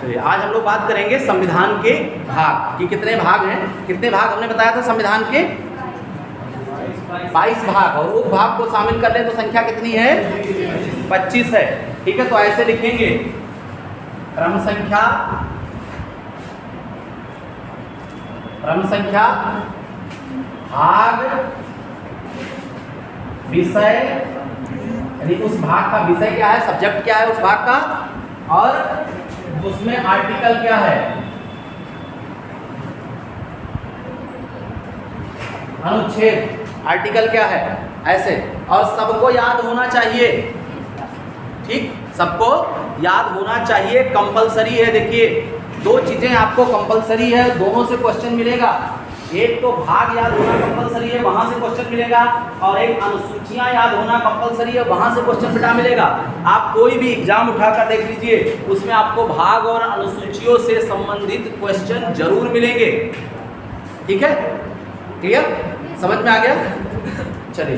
चलिए आज हम लोग बात करेंगे संविधान के भाग कि कितने भाग हैं। कितने भाग हमने बताया था संविधान के 22 भाग, और उपभाग को शामिल कर लें तो संख्या कितनी है 25 है। ठीक है, तो ऐसे लिखेंगे क्रम संख्या भाग विषय, यानी उस भाग का विषय क्या है, सब्जेक्ट क्या है उस भाग का, और उसमें आर्टिकल क्या है, अनुच्छेद आर्टिकल क्या है, ऐसे। और सबको याद होना चाहिए, ठीक, सबको याद होना चाहिए, कंपलसरी है। देखिए दो चीजें आपको कंपलसरी है, दोनों से क्वेश्चन मिलेगा। एक तो भाग याद होना कंपलसरी है, वहां से क्वेश्चन मिलेगा, और एक अनुसूचियां याद होना कंपलसरी है, वहां से क्वेश्चन बेटा मिलेगा। आप कोई भी एग्जाम उठाकर देख लीजिए, उसमें आपको भाग और अनुसूचियों से संबंधित क्वेश्चन जरूर मिलेंगे। ठीक है, क्लियर, समझ में आ गया। चलिए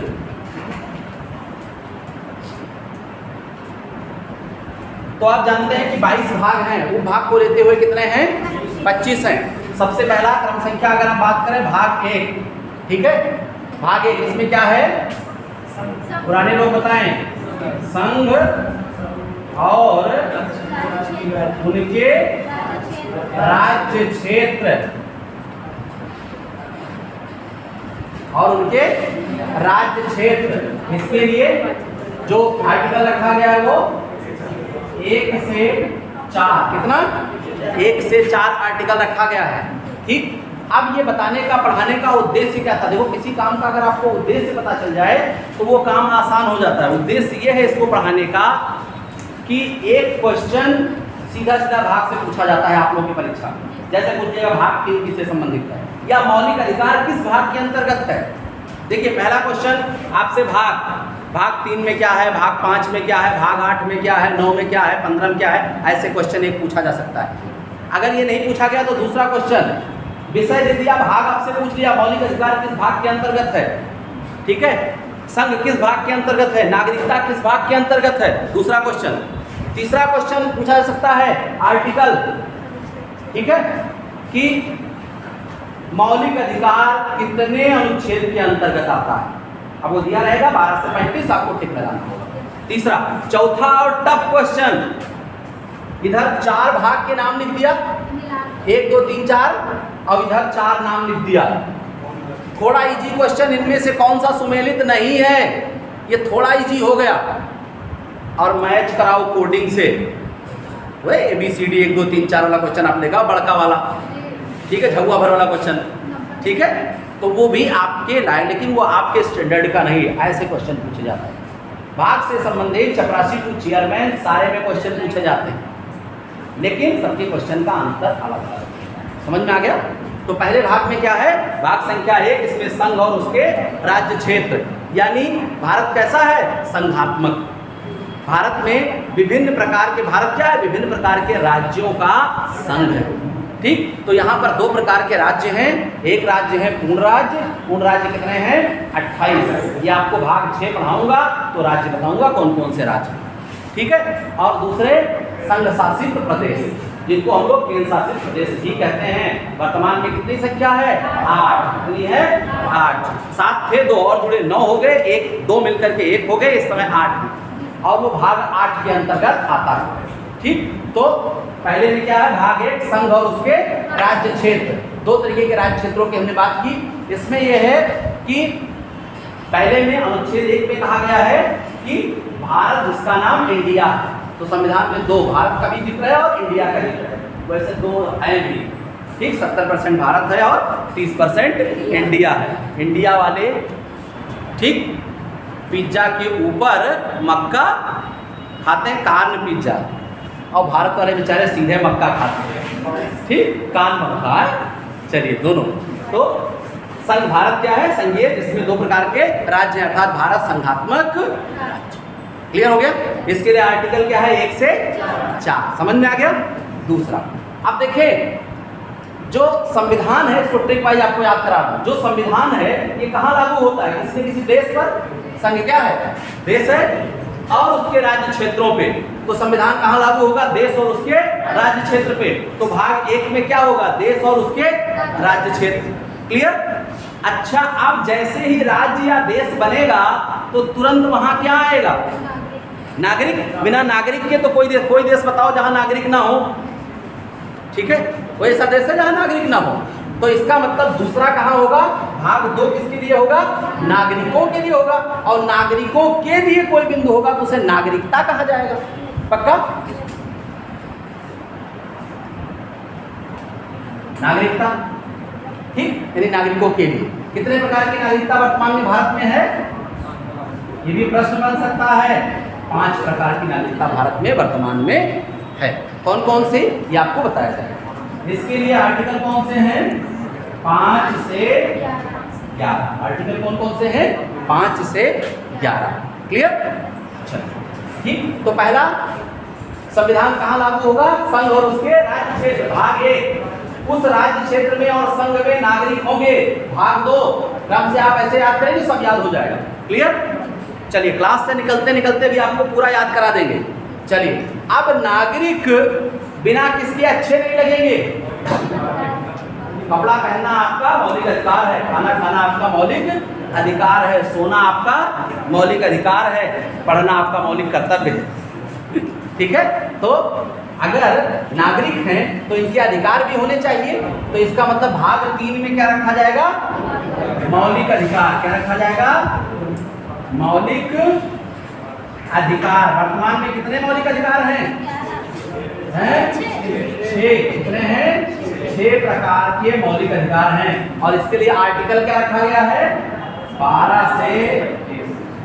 तो आप जानते हैं कि 22 भाग हैं, उपभाग को लेते हुए कितने हैं 25 हैं। सबसे पहला क्रम संख्या अगर हम बात करें भाग 1, ठीक है, भाग 1 इसमें क्या है, पुराने लोग बताएं, संघ और उनके राज्य क्षेत्र, और उनके राज्य क्षेत्र, इसके लिए जो आर्टिकल रखा गया है वो 1 से 4, कितना 1 से 4 आर्टिकल रखा गया है। ठीक, अब ये बताने का पढ़ाने का उद्देश्य क्या था। देखो किसी काम का अगर आपको उद्देश्य पता चल जाए तो वो काम आसान हो जाता है। उद्देश्य ये है इसको पढ़ाने का कि एक क्वेश्चन सीधा सीधा भाग से पूछा जाता है आप लोगों की परीक्षा में। जैसे पूछिएगा भाग 3 किससे संबंधित है, या मौलिक अधिकार किस भाग के अंतर्गत है। देखिए पहला क्वेश्चन आपसे भाग 3 में क्या है, भाग 5 में क्या है, भाग 8 में क्या है, 9 में क्या है, 15 में क्या है, ऐसे क्वेश्चन एक पूछा जा सकता है। अगर ये नहीं पूछा गया तो दूसरा क्वेश्चन विषय दे दिया, भाग आपसे पूछ लिया, मौलिक अधिकार किस भाग के अंतर्गत है, ठीक है, संघ किस भाग के अंतर्गत है, नागरिकता किस भाग के अंतर्गत है, दूसरा क्वेश्चन। तीसरा क्वेश्चन पूछा जा सकता है आर्टिकल, ठीक है, कि मौलिक अधिकार कितने अनुच्छेद के अंतर्गत आता है। अब वो दिया रहेगा 12 से 35, आपको ठीक लगाना होगा। तीसरा, चौथा और टफ क्वेश्चन, इधर 4 भाग के नाम लिख दिया, 1 2 3 4, और इधर 4 नाम लिख दिया। थोड़ा इजी क्वेश्चन, इनमें से कौन सा सुमेलित नहीं है, ये थोड़ा इजी हो गया। और मैच कराओ कोडिंग से, वही ABCD 1 2 3 4 वाला क्वेश्चन आप लेगा, बड़का वाला, ठीक है, झुआ भर वाला क्वेश्चन, ठीक है, तो वो भी आपके लायक, लेकिन वो आपके स्टैंडर्ड का नहीं है, ऐसे क्वेश्चन पूछे जाते हैं। भाग से संबंधित चपरासी टू चेयरमैन सारे में क्वेश्चन पूछे जाते हैं, लेकिन सबके क्वेश्चन का आंसर अलग अलग है। समझ में आ गया। तो पहले भाग में क्या है, भाग संख्या 1, इसमें संघ और उसके राज्य क्षेत्र, यानी भारत कैसा है, संघात्मक। भारत में विभिन्न प्रकार के, भारत क्या है, विभिन्न प्रकार के राज्यों का संघ है। ठीक, तो यहाँ पर 2 प्रकार के राज्य हैं। एक राज्य है पूर्ण राज्य, पूर्ण राज्य कितने हैं 28, ये आपको भाग 6 पढ़ाऊंगा तो राज्य बताऊंगा कौन कौन से राज्य, ठीक है। और दूसरे संघ शासित प्रदेश, जिनको हम लोग केंद्र शासित प्रदेश ही कहते हैं। वर्तमान में कितनी संख्या है 8, कितनी है 8, 7 थे 2 और जुड़े 9 हो गए, 1 2 मिलकर के 1 हो गए, इस समय 8, और वो भाग 8 के अंतर्गत आता है। ठीक, तो पहले में क्या है, भाग 1 संघ और उसके राज्य क्षेत्र। 2 तरीके के राज्य क्षेत्रों की हमने बात की। इसमें यह है कि पहले में अनुच्छेद 1 में कहा गया है कि भारत जिसका नाम इंडिया है, तो संविधान में 2, भारत का भी जिक्र है और इंडिया का जिक्र है, वैसे 2 हैं भी। ठीक, 70% भारत है और 30% इंडिया है। इंडिया वाले ठीक पिज्जा के ऊपर मक्का खाते हैं, कार्न पिज्जा, और भारत वाले बेचारे सीधे मक्का खाते हैं, ठीक, कान मक्का है। चलिए दोनों, तो संघ भारत क्या है, संघीय, जिसमें 2 प्रकार के राज्य हैं, अर्थात भारत संघात्मक राज्य। क्लियर हो गया। इसके लिए आर्टिकल क्या है 1 से 4, समझ में आ गया। दूसरा, अब देखें जो संविधान है, इसको ट्रिक वाइज आपको याद करा दूं। जो संविधान है ये कहाँ लागू होता है, किसी देश पर। संघ क्या है, देश है, और उसके राज्य क्षेत्रों पे। तो संविधान कहाँ लागू होगा? देश और उसके राज्य क्षेत्र पे। तो भाग 1 में क्या होगा? देश और उसके राज्य क्षेत्र। क्लियर? अच्छा, अब जैसे ही राज्य या देश बनेगा तो तुरंत वहां क्या आएगा? नागरिक। बिना नागरिक के तो कोई देश बताओ जहां नागरिक ना हो। ठीक है, कोई ऐसा देश है जहां नागरिक ना हो। तो इसका मतलब दूसरा कहां होगा? भाग 2 किसके लिए होगा? नागरिकों के लिए होगा। और नागरिकों के लिए कोई बिंदु होगा तो उसे नागरिकता कहा जाएगा। पक्का? नागरिकता, ठीक, यानी नागरिकों के लिए। कितने प्रकार की नागरिकता वर्तमान में भारत में है? ये भी प्रश्न बन सकता है। 5 प्रकार की नागरिकता भारत में वर्तमान में है। कौन कौन सी, ये आपको बताया जाएगा। इसके लिए आर्टिकल कौन से हैं? 5 से 11। आर्टिकल कौन कौन से हैं? 5 से 11। क्लियर? चलिए, ठीक। तो पहला, संविधान कहाँ लागू होगा? संघ और उसके राज्य क्षेत्र। भाग 1, उस राज्य क्षेत्र में और संघ में नागरिक होंगे। भाग 2, क्रम से आप ऐसे याद करेंगे सब याद हो जाएगा। क्लियर? चलिए, क्लास से निकलते निकलते भी आपको पूरा याद करा देंगे। चलिए, अब नागरिक बिना किसके अच्छे नहीं लगेंगे। कपड़ा पहनना आपका मौलिक अधिकार है, खाना खाना आपका मौलिक अधिकार है, सोना आपका मौलिक अधिकार है, पढ़ना आपका मौलिक कर्तव्य है। ठीक है? तो अगर नागरिक हैं तो इनके अधिकार भी होने चाहिए। तो इसका मतलब भाग 3 में क्या रखा जाएगा? मौलिक अधिकार। क्या रखा जाएगा? मौलिक अधिकार। वर्तमान में कितने मौलिक अधिकार हैं? 6। कितने हैं? 6 प्रकार के मौलिक अधिकार हैं। और इसके लिए आर्टिकल क्या रखा गया है? 12 से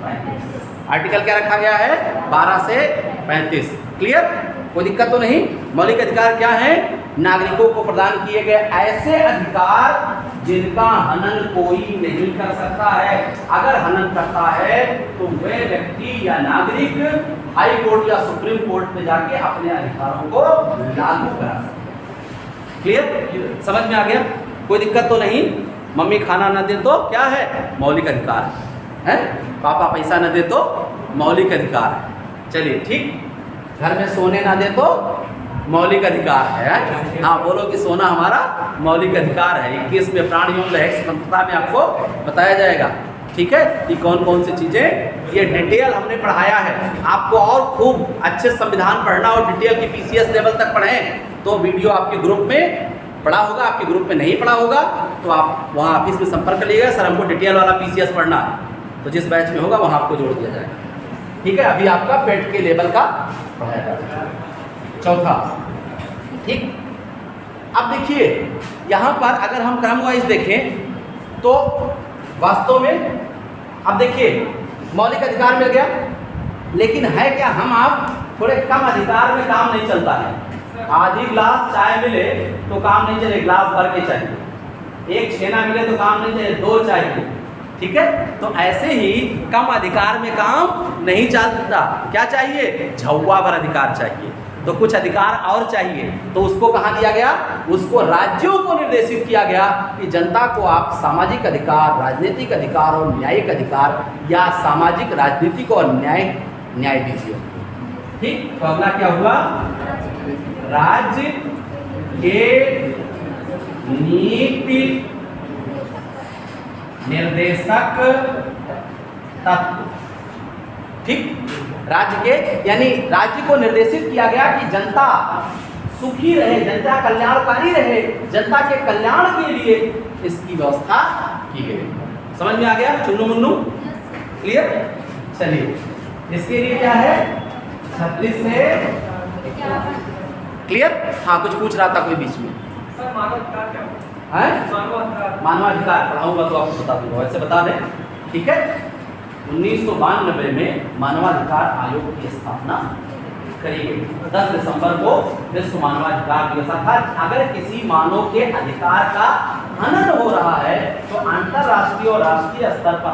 35। आर्टिकल क्या रखा गया है? 12 से 35। क्लियर? कोई दिक्कत तो नहीं? मौलिक अधिकार क्या है? नागरिकों को प्रदान किए गए ऐसे अधिकार जिनका हनन कोई नहीं कर सकता है। अगर हनन करता है तो वह व्यक्ति या नागरिक हाई कोर्ट या सुप्रीम कोर्ट में जाके अपने अधिकारों को लागू करा सकता है। क्लियर? समझ में आ गया? कोई दिक्कत तो नहीं? मम्मी खाना न दे तो क्या है? मौलिक अधिकार है। पापा पैसा न दे तो मौलिक अधिकार है। चलिए, ठीक। घर में सोने ना दे तो मौलिक अधिकार है। हाँ, बोलो कि सोना हमारा मौलिक अधिकार है। 21 में प्राण एवं लैंगिक स्वतंत्रता में आपको बताया जाएगा। ठीक है, कि कौन कौन सी चीज़ें, ये डिटेल हमने पढ़ाया है। आपको और खूब अच्छे संविधान पढ़ना और डिटेल की PCS लेवल तक पढ़ें तो वीडियो आपके ग्रुप में पढ़ा होगा। आपके ग्रुप में नहीं पढ़ा होगा तो आप वहाँ ऑफिस में संपर्क करिएगा, सर हमको डिटेल वाला PCS पढ़ना है, तो जिस बैच में होगा वहाँ आपको जोड़ दिया जाएगा। ठीक है, अभी आपका पेट के लेवल का पढ़ाया जाएगा। चौथा, ठीक। अब देखिए, यहाँ पर अगर हम क्रम वाइज देखें तो वास्तव में अब देखिए मौलिक अधिकार मिल गया, लेकिन है क्या, हम आप थोड़े कम अधिकार में काम नहीं चलता है। आधी गिलास चाय मिले तो काम नहीं चले, गिलास भर के चाहिए। एक छेना मिले तो काम नहीं चले, 2 चाहिए। ठीक है, तो ऐसे ही कम अधिकार में काम नहीं चलता। क्या चाहिए? झौवा भर अधिकार चाहिए। तो कुछ अधिकार और चाहिए, तो उसको कहाँ दिया गया? उसको राज्यों को निर्देशित किया गया कि जनता को आप सामाजिक अधिकार, राजनीतिक अधिकार और न्यायिक अधिकार या सामाजिक, राजनीतिक और न्याय दीजिए। ठीक, तो अगला क्या हुआ? राज्य के नीति निर्देशक तत्व। ठीक, राज्य के यानी राज्य को निर्देशित किया गया कि जनता सुखी रहे, जनता कल्याणकारी रहे, जनता के कल्याण के लिए इसकी व्यवस्था की गई। समझ में आ गया? चुन्नू मुन्नू? क्लियर? चलिए, इसके लिए क्या है? 36 से क्लियर? हाँ, कुछ पूछ रहा था कोई बीच में। सर, मानवाधिकार क्या मानवाधिकार पढ़ाऊंगा तो आपको बता दूंगा, वैसे बता दें। ठीक है, 1992 में मानवाधिकार आयोग की स्थापना करी गई। 10 दिसंबर को विश्व मानवाधिकार दिवस था। अगर किसी मानव के अधिकार का हनन हो रहा है तो अंतरराष्ट्रीय और राष्ट्रीय स्तर पर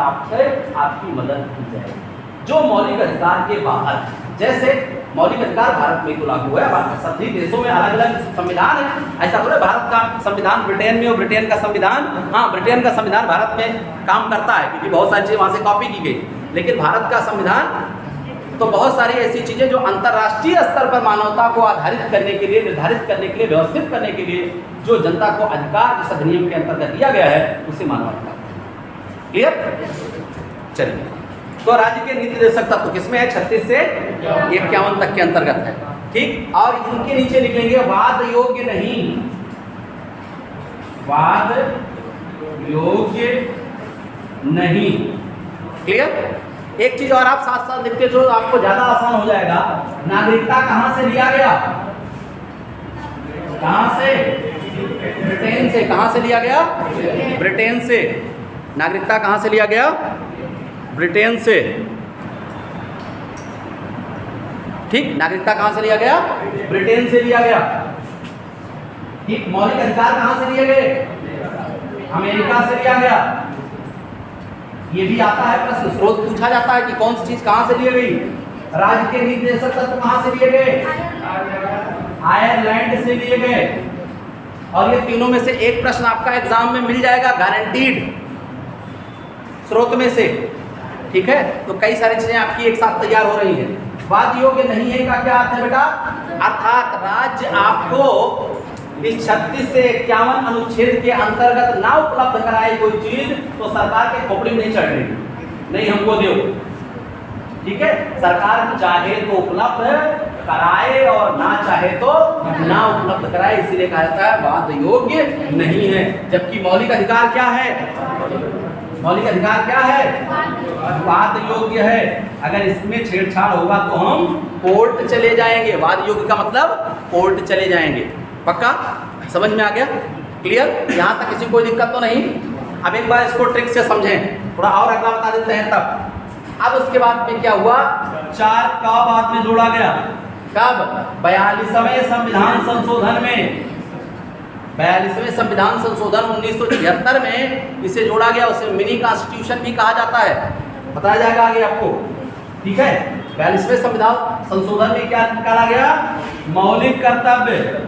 आपकी मदद की जाएगी। जो मौलिक अधिकार के बाहर, जैसे मौलिक अधिकार भारत में तो लागू है, सभी देशों में अलग अलग संविधान है। ऐसा थोड़ा भारत का संविधान ब्रिटेन में और ब्रिटेन का संविधान, हाँ ब्रिटेन का संविधान भारत में काम करता है क्योंकि बहुत सारी चीज़ें वहाँ से कॉपी की गई, लेकिन भारत का संविधान तो बहुत सारी ऐसी चीज़ें जो अंतर्राष्ट्रीय स्तर पर मानवता को आधारित करने के लिए, निर्धारित करने के लिए, व्यवस्थित करने के लिए जो जनता को अधिकार इस अधिनियम के अंतर्गत दिया गया है उसे मानवाधिकार। क्लियर? चलिए, तो राज्य के नीति निर्देशक तत्व किसमें है? 36 से 51 तक के अंतर्गत है। ठीक, और इनके नीचे लिखेंगे वाद योग्य नहीं, वाद योग्य नहीं। क्लियर? एक चीज और आप साथ साथ लिखते जो आपको ज्यादा आसान हो जाएगा, नागरिकता कहां से लिया गया? कहां से? ब्रिटेन से। कहां से लिया गया? ब्रिटेन से। नागरिकता कहां से लिया गया? ब्रिटेन से। ठीक, नागरिकता कहां से लिया गया? ब्रिटेन से लिया गया। ठीक, मौलिक अधिकार कहां से लिए गए? अमेरिका से लिया गया। ये भी आता है प्रश्न, स्रोत पूछा जाता है कि कौन सी चीज कहां से ली गई। राज्य के नीति निर्देशक तत्व कहां से लिए गए? आयरलैंड से लिए गए। और ये तीनों में से एक प्रश्न आपका एग्जाम में मिल जाएगा गारंटीड, स्रोत में से। ठीक है, तो कई सारी चीजें आपकी एक साथ तैयार हो रही हैं। वाद योग्य नहीं है का क्या अर्थ है बेटा? अर्थात राज्य आपको इस 36 से 51 अनुच्छेद के अंतर्गत ना उपलब्ध कराए कोई चीज तो सरकार के खोपड़ी में नहीं चढ़ रही, नहीं हमको दो। ठीक है, सरकार चाहे तो उपलब्ध कराए और ना चाहे तो ना उपलब्ध कराए, इसीलिए कहा जाता है वाद योग्य नहीं है। जबकि मौलिक अधिकार क्या है? मौलिक अधिकार क्या है? वाद योग्य है। अगर इसमें छेड़छाड़ होगा तो हम कोर्ट चले जाएंगे। वाद योग्य का मतलब कोर्ट चले जाएंगे। पक्का समझ में आ गया? क्लियर? यहाँ तक किसी कोई दिक्कत तो नहीं? अब एक बार इसको ट्रिक से समझें, थोड़ा और अगला बता देते हैं तब। अब उसके बाद में क्या हुआ? 4 का बाद में जोड़ा गया। कब? 42वें संविधान संशोधन में। 42वें संविधान संशोधन 1976 में इसे जोड़ा गया। उसे मिनी कॉन्स्टिट्यूशन भी कहा जाता है, बताया जाएगा आगे आपको। ठीक है, 42वें संविधान संशोधन में क्या कहा गया? मौलिक कर्तव्य।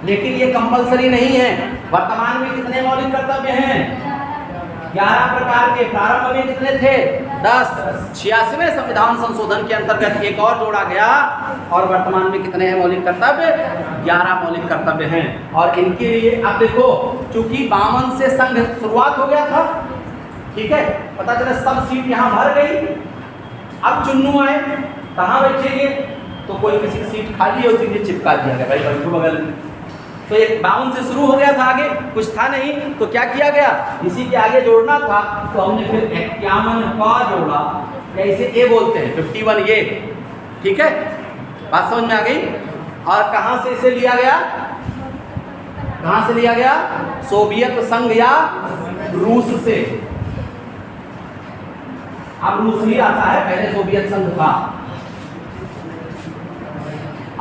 लेकिन ये कंपलसरी नहीं है। वर्तमान में कितने मौलिक कर्तव्य हैं? 11 प्रकार के। प्रारंभ में कितने थे? 10। 86वें संविधान संशोधन के अंतर्गत एक और जोड़ा गया और वर्तमान में कितने हैं मौलिक कर्तव्य? 11 मौलिक कर्तव्य हैं। और इनके लिए अब देखो, चूंकि 52 से संघ शुरुआत हो गया था, ठीक है, पता चला सब सीट यहाँ भर गई। अब चुन्नू आए, कहाँ बैठेंगे? तो कोई किसी की सीट खाली है, उसी चिपका दिया गया, भाई बैठो बगल में। तो एक 52 से शुरू हो गया था, आगे कुछ था नहीं, तो क्या किया गया? इसी के आगे जोड़ना था, तो हमने फिर 51 का जोड़ा, या इसे ए बोलते हैं, 51 ये। ठीक है, बात समझ में आ गई? और कहाँ से इसे लिया गया? कहाँ से लिया गया? सोवियत संघ या रूस से। अब रूस ही आता है, पहले सोवियत संघ था।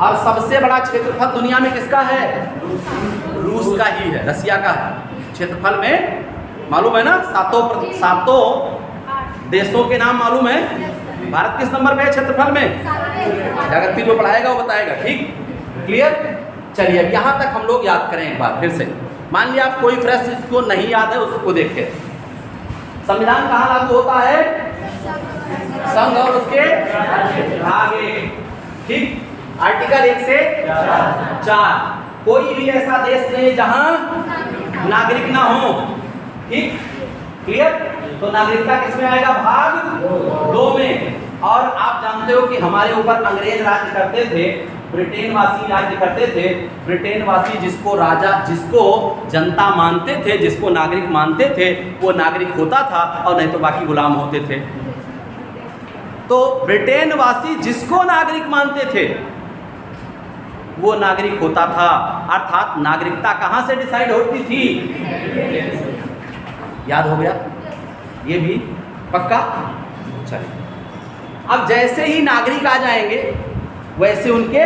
और सबसे बड़ा क्षेत्रफल दुनिया में किसका है? रूस का ही है, रसिया का है। क्षेत्रफल में मालूम है ना, सातों देशों के नाम मालूम है। भारत किस नंबर पे है क्षेत्रफल में? जागृति जो पढ़ाएगा वो बताएगा। ठीक, क्लियर? चलिए, अब यहाँ तक हम लोग याद करें एक बार फिर से। मान लिया आप कोई फ्रेश इसको नहीं याद है, उसको देखें। संविधान कहाँ लागू होता है? संघ और उसके आगे। ठीक, आर्टिकल 1 से 4। कोई भी ऐसा देश नहीं जहां नागरिक ना हो। ठीक, क्लियर? तो नागरिकता किसमें आएगा? भाग 2 में। और आप जानते हो कि हमारे ऊपर अंग्रेज राज्य करते थे, ब्रिटेन वासी राज्य करते थे। ब्रिटेन वासी जिसको राजा, जिसको जनता मानते थे, जिसको नागरिक मानते थे, वो नागरिक होता था, और नहीं तो बाकी गुलाम होते थे। तो ब्रिटेन वासी जिसको नागरिक मानते थे वो नागरिक होता था। अर्थात नागरिकता कहां से डिसाइड होती थी? याद हो गया ये भी? पक्का? चलिए, अब जैसे ही नागरिक आ जाएंगे वैसे उनके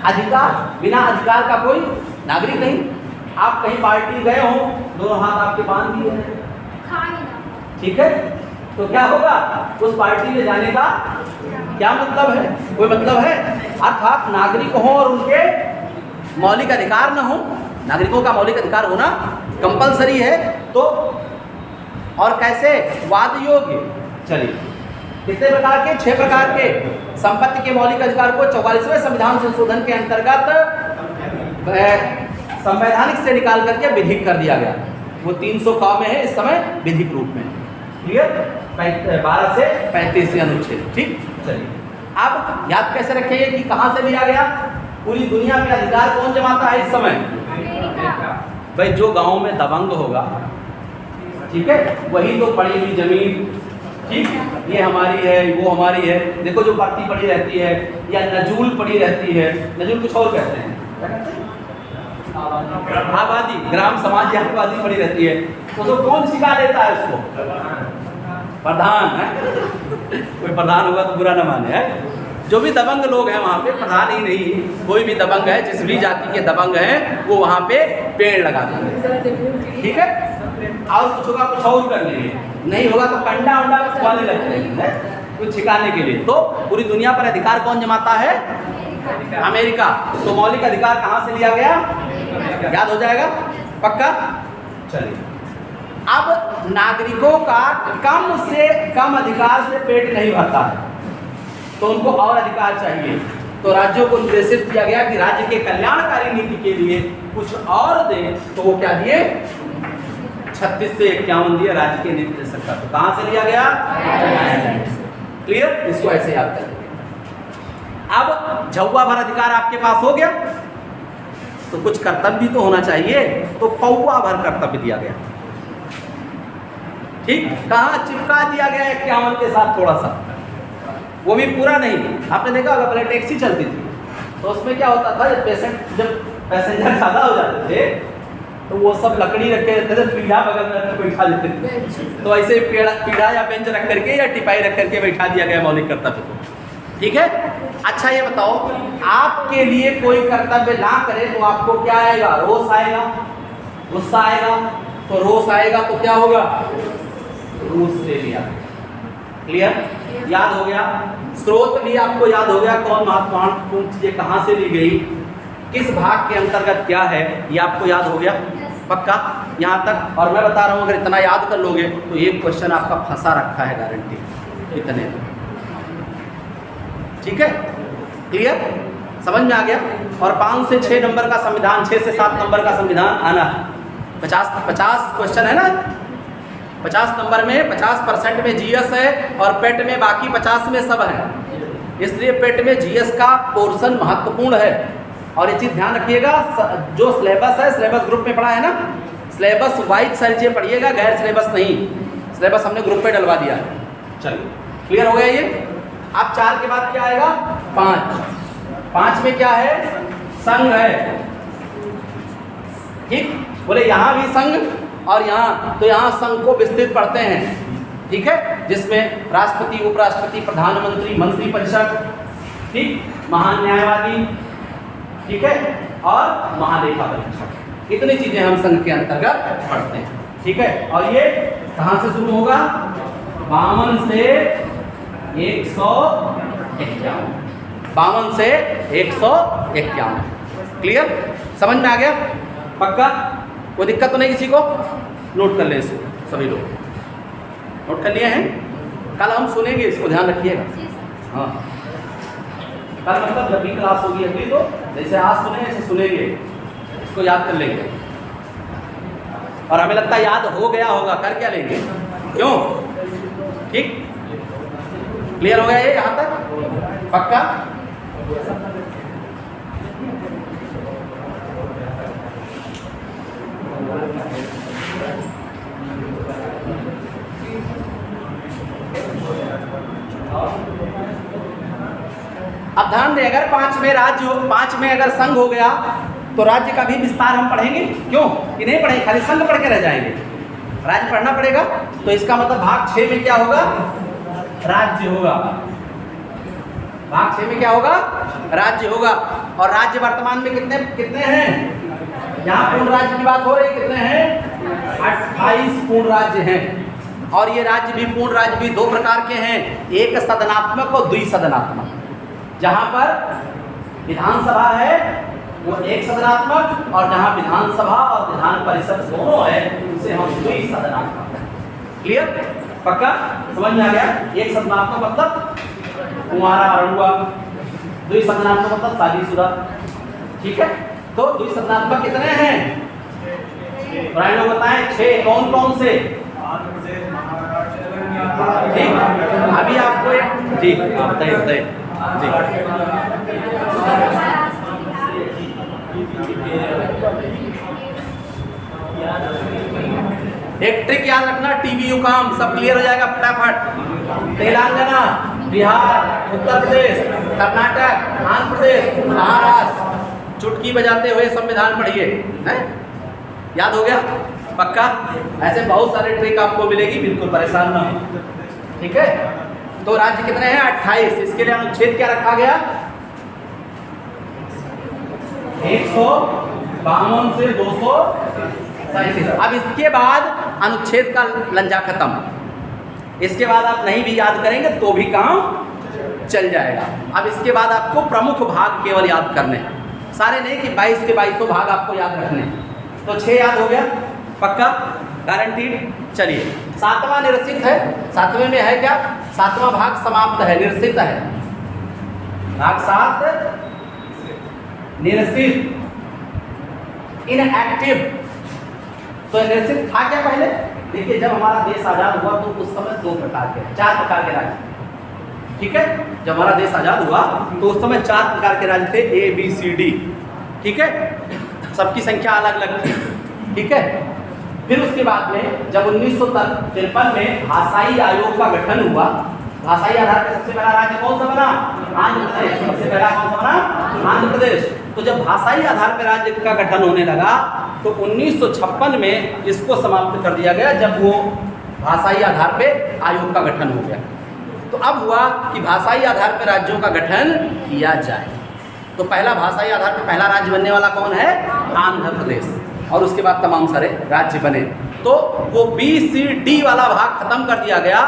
अधिकार, बिना अधिकार का कोई नागरिक नहीं। आप कहीं पार्टी गए हो, दोनों हाथ आपके बांध दिए हैं, ठीक है, तो क्या होगा? उस पार्टी में जाने का क्या मतलब है? कोई मतलब है? अर्थात नागरिक हो और उनके मौलिक अधिकार न हो। नागरिकों का मौलिक अधिकार होना कंपलसरी है। तो और कैसे वाद योग्य। चलिए कितने प्रकार के? 6 प्रकार के। संपत्ति के मौलिक अधिकार को 44वें संविधान संशोधन के अंतर्गत संवैधानिक से निकाल करके विधिक कर दिया गया। वो 300 का में है इस समय विधिक रूप में। क्लियर? 12 से 35 अनुच्छेद। ठीक, चलिए अब याद कैसे रखेंगे कि कहाँ से लिया गया? पूरी दुनिया में अधिकार कौन जमाता है इस समय? भाई जो गांव में दबंग होगा, ठीक है, वही तो पड़ी हुई जमीन, ठीक, ये हमारी है, वो हमारी है। देखो जो पट्टी पड़ी रहती है या नजूल पड़ी रहती है, नजूल कुछ और कहते हैं, आबादी, ग्राम समाज या आबादी पड़ी रहती है, तो कौन सिखा देता है उसको? प्रधान है। कोई प्रधान होगा तो बुरा न माने, है। जो भी दबंग लोग हैं वहाँ पे, प्रधान ही नहीं, कोई भी दबंग है, जिस भी जाति के दबंग हैं वो वहाँ पे पेड़ लगा देंगे, ठीक है। और कुछ होगा कुछ और कर लेंगे, नहीं होगा तो कंडा उंडा खुआने लगते हैं कुछ छिकाने के लिए। तो पूरी दुनिया पर अधिकार कौन जमाता है? अमेरिका। तो मौलिक अधिकार कहाँ से लिया गया? याद हो जाएगा पक्का। चलिए अब नागरिकों का कम से कम अधिकार से पेट नहीं भरता है, तो उनको और अधिकार चाहिए। तो राज्यों को निर्देशित किया गया कि राज्य के कल्याणकारी नीति के लिए कुछ और दें। तो वो क्या दिए? 36 से 51 दिए राज्य के निर्देशक का। तो कहाँ से लिया गया? क्लियर? इसको ऐसे याद करें। अब झौवा भर अधिकार आपके पास हो गया, तो कुछ कर्तव्य भी तो होना चाहिए, तो पौवा भर कर्तव्य दिया गया। ठीक, कहाँ चिपका दिया गया 51 के साथ थोड़ा सा, वो भी पूरा नहीं। आपने देखा होगा पहले टैक्सी चलती थी, तो उसमें क्या होता था, जब पैसेंजर ज़्यादा हो जाते थे तो वो सब लकड़ी रखे रहते थे, पीढ़ा बगल में रख बैठा देते थे। तो ऐसे पीढ़ा या बेंच रख करके या टिपाई रख करके बैठा दिया गया मौलिक कर्तव्य को। ठीक है। अच्छा ये बताओ, आपके लिए कोई कर्तव्य ना करे तो आपको क्या आएगा? रोष आएगा, गुस्सा आएगा। तो रोष आएगा तो क्या होगा? रूस से लिया। क्लियर? याद हो गया। स्रोत भी आपको याद हो गया, कौन महत्वपूर्ण चीजें कहाँ से ली गई, किस भाग के अंतर्गत क्या है, ये आपको याद हो गया पक्का यहाँ तक। और मैं बता रहा हूँ अगर इतना याद कर लोगे तो ये क्वेश्चन आपका फंसा रखा है गारंटी, इतने। ठीक है, क्लियर, समझ में आ गया। और 5 से 6 नंबर का संविधान, 6 से 7 नंबर का संविधान आना है। 50 क्वेश्चन है ना, 50 नंबर में 50% में जीएस है और पेट में बाकी 50 में सब है, इसलिए पेट में जीएस का पोर्शन महत्वपूर्ण है। और ये चीज़ ध्यान रखिएगा, जो सिलेबस है, सिलेबस ग्रुप में पढ़ा है ना, सिलेबस वाइज सारी चीज़ें पढ़िएगा, गैर सिलेबस नहीं। सिलेबस हमने ग्रुप पे डलवा दिया है। चलिए क्लियर हो गया ये। अब 4 के बाद क्या आएगा? 5 में क्या है? संघ है। ठीक, बोले यहाँ भी संघ और यहाँ, तो यहाँ संघ को विस्तृत पढ़ते हैं। ठीक है, जिसमें राष्ट्रपति, उपराष्ट्रपति, प्रधानमंत्री, मंत्रिपरिषद, ठीक, महान न्यायवादी, ठीक है, और महालेखा परीक्षक, इतनी चीजें हम संघ के अंतर्गत पढ़ते हैं। ठीक है, और ये कहाँ से शुरू होगा? 52 से 151, 52 से 151। क्लियर, समझ में आ गया पक्का? कोई दिक्कत तो नहीं किसी को? नोट कर ले इसको, सभी लोग नोट कर लिए हैं। कल हम सुनेंगे इसको, ध्यान रखिएगा। हाँ, कल मतलब जब भी क्लास होगी अगली, तो जैसे आज सुने ऐसे सुनेंगे, इसको याद कर लेंगे। और हमें लगता है याद हो गया होगा, कर क्या लेंगे? क्यों? ठीक, क्लियर हो गया ये यहाँ तक पक्का? अब ध्यान दें, अगर 5 में राज्य हो, 5 में अगर संघ हो गया तो राज्य का भी विस्तार हम पढ़ेंगे। क्यों कि नहीं पढ़ेंगे, खाली संघ पढ़ के रह जाएंगे, राज्य पढ़ना पड़ेगा। तो इसका मतलब भाग 6 में क्या होगा? राज्य होगा। भाग 6 में क्या होगा? राज्य होगा। और राज्य वर्तमान में कितने हैं? यहाँ पूर्ण राज्य की बात हो रही, कितने हैं? 28 पूर्ण राज्य हैं। और ये राज्य भी, पूर्ण राज्य भी 2 प्रकार के हैं, एक सदनात्मक और द्विसदनात्मक। जहाँ पर विधानसभा है वो एक सदनात्मक, और जहाँ विधानसभा और विधान परिषद दोनों है उसे हम द्विसदनात्मक। क्लियर? पक्का समझ में आ गया? एक संज्ञानात्मक मतलब कुंवारा अरुआ, द्विसंज्ञानात्मक मतलब शादीशुदा। ठीक है, तो द्विसंज्ञानात्मक कितने हैं? प्राणी लोग बताएं 6। कौन कौन से? ठीक, अभी आपको एक जी बताइए बताइए जी। एक ट्रिक याद रखना, टीबी युकाम सब क्लियर हो जाएगा फटाफट। तेलंगाना, बिहार, उत्तर प्रदेश, कर्नाटक, आंध्र प्रदेश, महाराष्ट्र, चुटकी बजाते हुए संविधान पढ़िए, हैं? याद हो गया? पक्का? ऐसे बहुत सारे ट्रिक आपको मिलेगी, बिल्कुल परेशान ना हो। ठीक है, तो राज्य कितने हैं? 28। इसके लिए अनुच्छेद क्या रखा गया? 152 से 237। अब इसके बाद अनुच्छेद का लंजा खत्म। इसके बाद आप नहीं भी याद करेंगे तो भी काम चल जाएगा। अब इसके बाद आपको प्रमुख भाग केवल याद करने, सारे नहीं कि 22 के 22 भाग आपको याद रखने। तो 6 याद हो गया? पक्का? गारंटीड? चलिए, 7वां निरसित है। 7वें में है क्या? 7वां भाग समाप्त है, निरसित है। भाग 7 निरसित, इनएक्टिव। तो निरसित था क्या पहले? देखिए, जब हमारा देश आजाद हुआ तो उस समय 2 प्रकार के, 4 प्रकार के राज्य। ठीक है, जब हमारा देश आजाद हुआ तो उस समय 4 प्रकार के राज्य थे, ABCD। ठीक है, सबकी संख्या अलग अलग थी। ठीक है, फिर उसके बाद में जब 1953 में भाषाई आयोग का गठन हुआ, भाषाई आधार पर सबसे पहला राज्य कौन सा बना? आंध्र प्रदेश। सबसे पहला कौन सा बना? आंध्र प्रदेश। तो जब भाषाई आधार पर राज्य का गठन होने लगा तो 1956 में इसको समाप्त कर दिया गया, जब वो भाषाई आधार पे आयोग का गठन हो गया। तो अब हुआ कि भाषाई आधार पर राज्यों का गठन किया जाए। तो पहला भाषाई आधार पर पहला राज्य बनने वाला कौन है? आंध्र प्रदेश। और उसके बाद तमाम सारे राज्य बने। तो वो BCD वाला भाग खत्म कर दिया गया।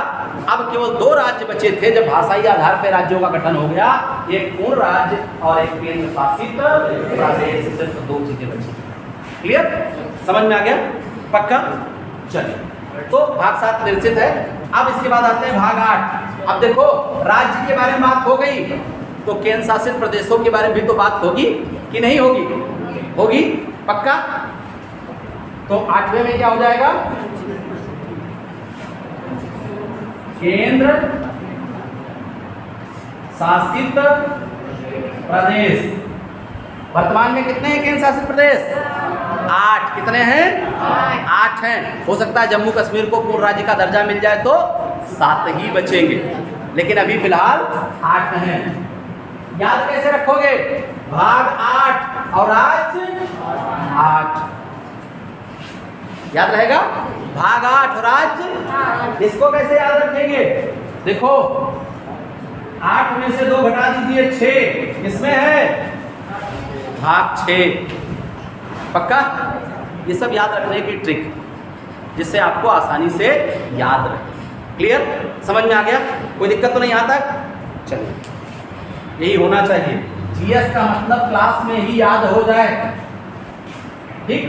अब केवल 2 राज्य बचे थे जब भाषाई आधार पर राज्यों का गठन हो गया, एक पूर्ण राज्य और एक केंद्र शासित प्रदेश। सिर्फ 2 चीजें बची। क्लियर? समझ में आ गया? पक्का? चलिए, तो भाग 7 निरसित है। अब इसके बाद आते हैं भाग 8। अब देखो, राज्य के बारे में बात हो गई तो केंद्र शासित प्रदेशों के बारे में भी तो बात होगी कि नहीं होगी? होगी? पक्का? तो 8वें में क्या हो जाएगा? केंद्र शासित प्रदेश। वर्तमान में कितने हैं केंद्र शासित प्रदेश? 8। कितने हैं? 8 हैं। हो सकता है जम्मू कश्मीर को पूर्ण राज्य का दर्जा मिल जाए तो 7 ही बचेंगे, लेकिन अभी फिलहाल 8 हैं। याद कैसे रखोगे? भाग 8 और राज्य 8 याद रहेगा। भाग 8 और राज्य, इसको कैसे याद रखेंगे? देखो, 8 में से 2 घटा दीजिए, 6 इसमें है भाग 6। पक्का? ये सब याद रखने की ट्रिक, जिससे आपको आसानी से याद रहे। क्लियर? समझ में आ गया? कोई दिक्कत तो नहीं यहाँ तक? चलिए, यही होना चाहिए। GS का मतलब क्लास में ही याद हो जाए। ठीक?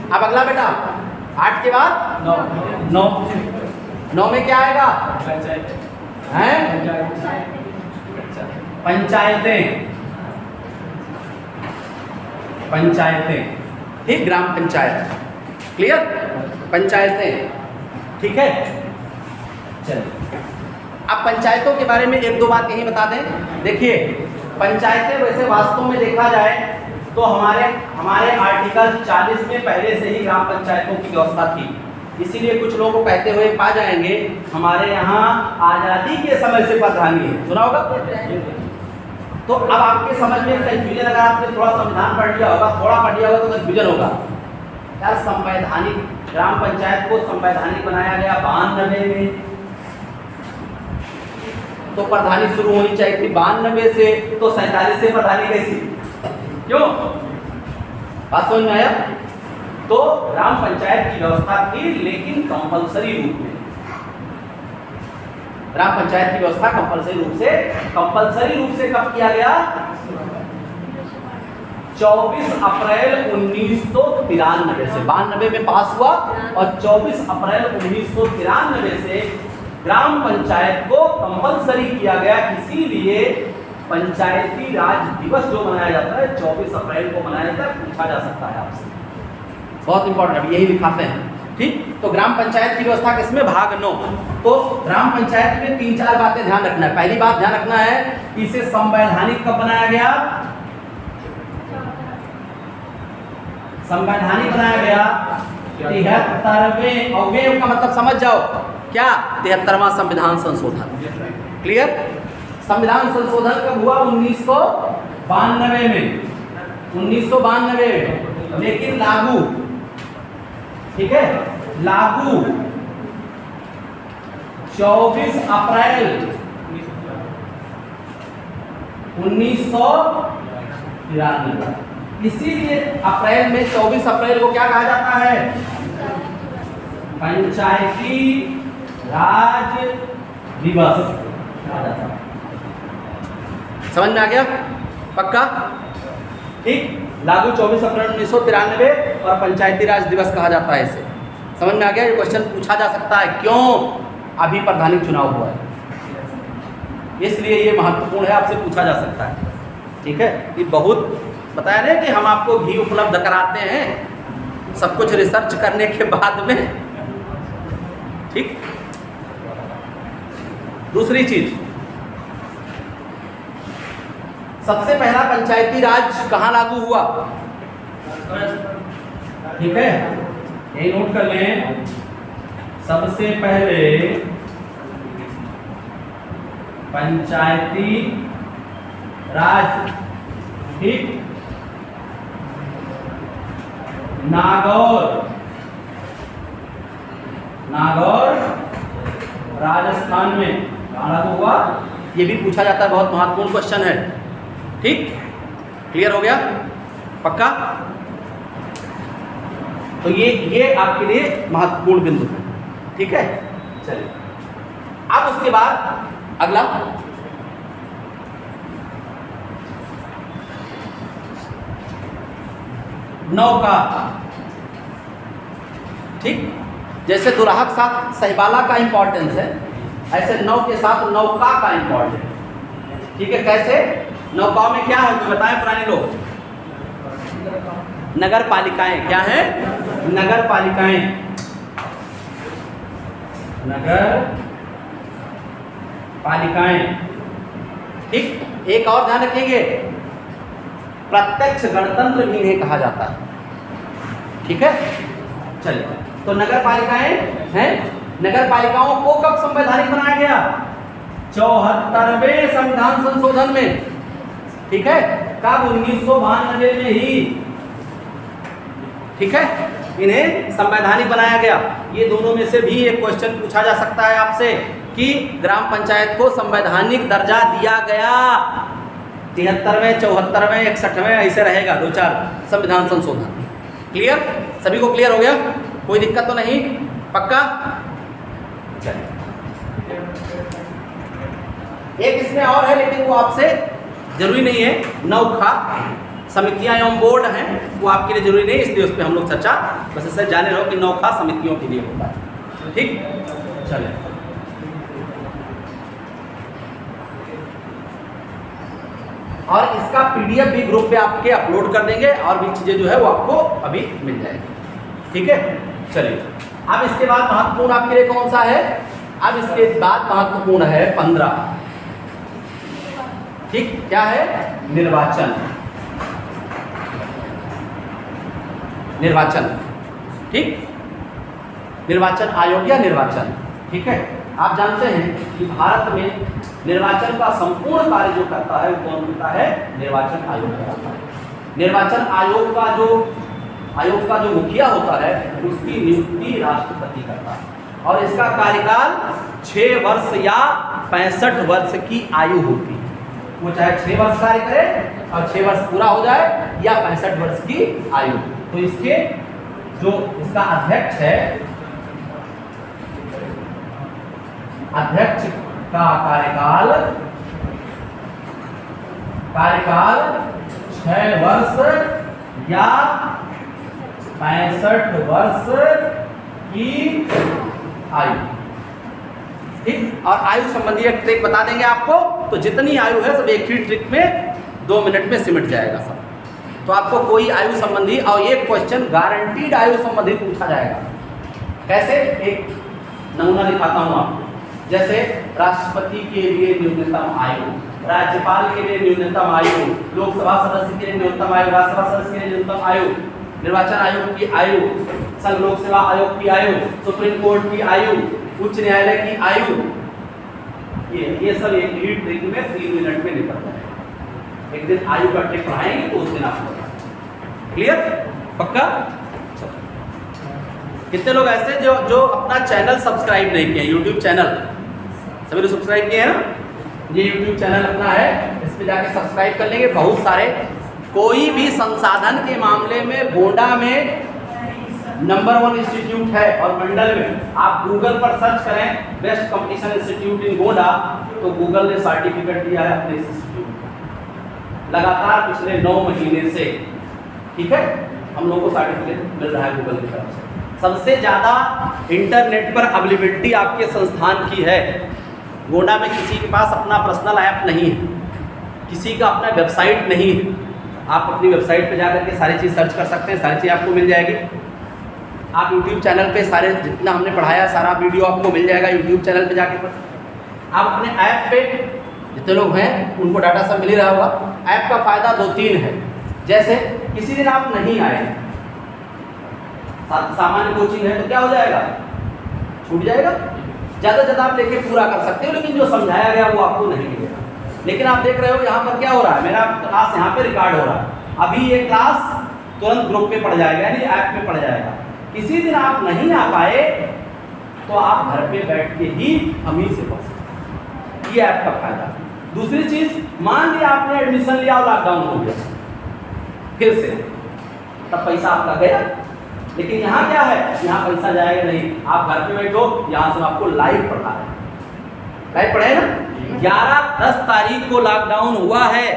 अब अगला बेटा, 8 के बाद 9 में क्या आएगा? हैं? पंचायतें। पंचायतें, ठीक? ग्राम पंचायत। क्लियर? पंचायतें। ठीक है, चलिए, अब पंचायतों के बारे में 1-2 बात यही बता दें। देखिए, पंचायतें वैसे वास्तव में देखा जाए तो हमारे आर्टिकल 40 में पहले से ही ग्राम पंचायतों की व्यवस्था थी। इसीलिए कुछ लोगों को कहते हुए पा जाएंगे हमारे यहाँ आज़ादी के समय से प्रधानी है। सुना होगा? तो अब आपके समझ में कंफ्यूजन, अगर आपने थोड़ा संविधान पढ़ लिया होगा, थोड़ा पढ़ लिया होगा तो कंफ्यूजन होगा। यार, संवैधानिक ग्राम पंचायत को संवैधानिक बनाया गया 92 में, तो प्रधानी शुरू होनी चाहिए थी 92 से, तो 47 से प्रधानी कैसी? क्यों? बात समझ में आया? तो ग्राम पंचायत की व्यवस्था थी, लेकिन कंपलसरी रूप में। ग्राम पंचायत की व्यवस्था कंपलसरी रूप से कब किया गया? 24 अप्रैल 1993 से, 92 में पास हुआ और 24 अप्रैल 1993 से ग्राम पंचायत को कंपलसरी किया गया। इसीलिए पंचायती राज दिवस जो मनाया जाता है 24 अप्रैल को मनाया जाता है। पूछा जा सकता है आपसे, बहुत इंपॉर्टेंट, अभी यही दिखाते हैं। ठीक, तो ग्राम पंचायत की व्यवस्था किसमें? भाग 9। तो ग्राम पंचायत में 3-4 बातें ध्यान रखना है। पहली बात ध्यान रखना है कि इसे संवैधानिक कब बनाया गया? संवैधानिक बनाया गया 73वें, और वे का मतलब समझ जाओ क्या? 73वां संविधान संशोधन। क्लियर? संविधान संशोधन कब हुआ? 1992 में, 1992 में, लेकिन लागू, ठीक है, लागू 24 अप्रैल 1993। इसीलिए अप्रैल में 24 अप्रैल को क्या कहा जाता है? पंचायती राज दिवस कहा जाता है। समझ में आ गया? पक्का? ठीक, लागू 24 अप्रैल 1993 और पंचायती राज दिवस कहा जाता है इसे। समझ में आ गया? ये क्वेश्चन पूछा जा सकता है। क्यों? अभी प्रधानिक चुनाव हुआ है, इसलिए ये महत्वपूर्ण है, आपसे पूछा जा सकता है। ठीक है, ये बहुत बताया नहीं कि हम आपको घी उपलब्ध कराते हैं सब कुछ रिसर्च करने के बाद में। ठीक, दूसरी चीज, सबसे पहला पंचायती राज कहाँ लागू हुआ? ठीक है, यही नोट कर लें। सबसे पहले पंचायती राज, ठीक, नागौर, नागौर राजस्थान में कहाँ लागू हुआ? ये भी पूछा जाता है, बहुत महत्वपूर्ण क्वेश्चन है। ठीक, क्लियर हो गया? पक्का? तो ये आपके लिए महत्वपूर्ण बिंदु है। ठीक है, चलिए अब उसके बाद अगला नौका। ठीक, जैसे दुराहा के साथ सहिबाला का इंपॉर्टेंस है, ऐसे नौ के साथ नौका का इंपॉर्टेंस। ठीक है, कैसे? नौकाओं में क्या है बताएं पुराने लोग? नगर पालिकाएं। क्या है? नगर पालिकाएं, नगर पालिकाएं। ठीक, एक और ध्यान रखेंगे, प्रत्यक्ष गणतंत्र भी इन्हें कहा जाता है। ठीक है, चलिए, तो नगर पालिकाएं हैं। नगर पालिकाओं को कब संवैधानिक बनाया गया? 74वें संविधान संशोधन में। ठीक है, कब? 1992 में ही। ठीक है, इन्हें संवैधानिक बनाया गया। ये दोनों में से भी एक क्वेश्चन पूछा जा सकता है आपसे कि ग्राम पंचायत को संवैधानिक दर्जा दिया गया। 73वें, 74वें, 61वें, ऐसे रहेगा 2-4 संविधान संशोधन। क्लियर? सभी को क्लियर हो गया? कोई दिक्कत तो नहीं? पक्का? चलिए, एक इसमें और है, लेकिन वो आपसे जरूरी नहीं है। नौखा समितियां एवं बोर्ड हैं, वो आपके लिए जरूरी नहीं, इसलिए उस पर हम लोग चर्चा बस इससे जाने रहो कि नौखा समितियों के लिए होता है। ठीक, चलिए, और इसका पीडीएफ भी ग्रुप पे आपके अपलोड कर देंगे, और भी चीजें जो है वो आपको अभी मिल जाएगी। ठीक है, चलिए, अब इसके बाद महत्वपूर्ण आपके लिए कौन सा है? अब इसके बाद महत्वपूर्ण है 15। ठीक, क्या है? निर्वाचन। निर्वाचन, ठीक, निर्वाचन आयोग या निर्वाचन। ठीक है, आप जानते हैं कि भारत में निर्वाचन का संपूर्ण कार्य जो करता है वो कौन करता है? निर्वाचन आयोग करता है। निर्वाचन आयोग का जो मुखिया होता है उसकी नियुक्ति राष्ट्रपति करता है, और इसका कार्यकाल 6 वर्ष या 65 वर्ष की आयु होती है। वो चाहे 6 वर्ष कार्य करे और 6 वर्ष पूरा हो जाए, या 65 वर्ष की आयु। तो इसके जो इसका अध्यक्ष है, अध्यक्ष का कार्यकाल 6 वर्ष या 65 वर्ष की आयु। ठीक, और आयु संबंधी एक ट्रिक बता देंगे आपको, तो जितनी आयु है सब एक ही ट्रिक में 2 मिनट में सिमट जाएगा सब। तो आपको कोई आयु संबंधी और एक क्वेश्चन गारंटीड आयु संबंधी पूछा जाएगा। कैसे, एक नमूना दिखाता हूँ आपको। जैसे राष्ट्रपति के लिए न्यूनतम आयु, राज्यपाल के लिए न्यूनतम आयु, लोकसभा सदस्य के लिए न्यूनतम आयु, राज्यसभा सदस्य के लिए न्यूनतम आयु, निर्वाचन आयोग की आयु, संघ लोक सेवा आयोग की आयु, सुप्रीम कोर्ट की आयु, उच्च न्यायालय की आयु, ये सब एक ही ट्रिक में 3 मिनट में निकल जाएगा। एक दिन आयु का ट्रिक पढ़ाएंगे तो उस दिन आपको क्लियर, पक्का। कितने लोग ऐसे जो अपना चैनल सब्सक्राइब नहीं किए, यूट्यूब चैनल सभी लोग सब्सक्राइब किए हैं ना? ये यूट्यूब चैनल अपना है, इस पे जाके सब्सक्राइब कर लेंगे। बहुत सारे, कोई भी संसाधन के मामले में गोंडा में नंबर 1 इंस्टीट्यूट है, और मंडल में आप गूगल पर सर्च करें बेस्ट कंपटीशन इंस्टीट्यूट इन गोंडा, तो गूगल ने सर्टिफिकेट दिया है अपने इंस्टीट्यूट लगातार पिछले 9 महीने से। ठीक है, हम लोगों को सर्टिफिकेट मिल रहा है गूगल की तरफ से। सबसे ज़्यादा इंटरनेट पर अवेलेबिलिटी आपके संस्थान की है। गोंडा में किसी के पास अपना पर्सनल ऐप नहीं है, किसी का अपना वेबसाइट नहीं है। आप अपनी वेबसाइट पे जाकर के सारी चीज़ सर्च कर सकते हैं, सारी चीज़ आपको मिल जाएगी। आप यूट्यूब चैनल पे सारे जितना हमने पढ़ाया सारा वीडियो आपको मिल जाएगा यूट्यूब चैनल पे जाके। आप अपने ऐप पे जितने लोग हैं उनको डाटा सब मिल ही रहा होगा। ऐप का फ़ायदा 2-3 है। जैसे किसी दिन आप नहीं आए, सामान्य कोचिंग है तो क्या हो जाएगा, छूट जाएगा। ज़्यादा से ज़्यादा आप लेके पूरा कर सकते हो, लेकिन जो समझाया गया वो आपको नहीं मिलेगा। लेकिन आप देख रहे हो यहाँ पर क्या हो रहा है, मेरा क्लास यहाँ पे रिकॉर्ड हो रहा है, अभी ये क्लास तुरंत ग्रुप पे पड़ जाएगा, यानी ऐप पे पड़ जाएगा। किसी दिन आप नहीं आ पाए तो आप घर पे बैठ के ही हम ही से पढ़ सकते हैं, ये ऐप का फायदा। दूसरी चीज, मान लिया आपने एडमिशन लिया और लॉकडाउन हो गया फिर से, तब पैसा आपका गया। लेकिन यहाँ क्या है, यहाँ पैसा जाएगा नहीं, आप घर पे बैठो, यहाँ से आपको लाइव पढ़ा है। लाइव पढ़े ना, 11-10 तारीख को लॉकडाउन हुआ है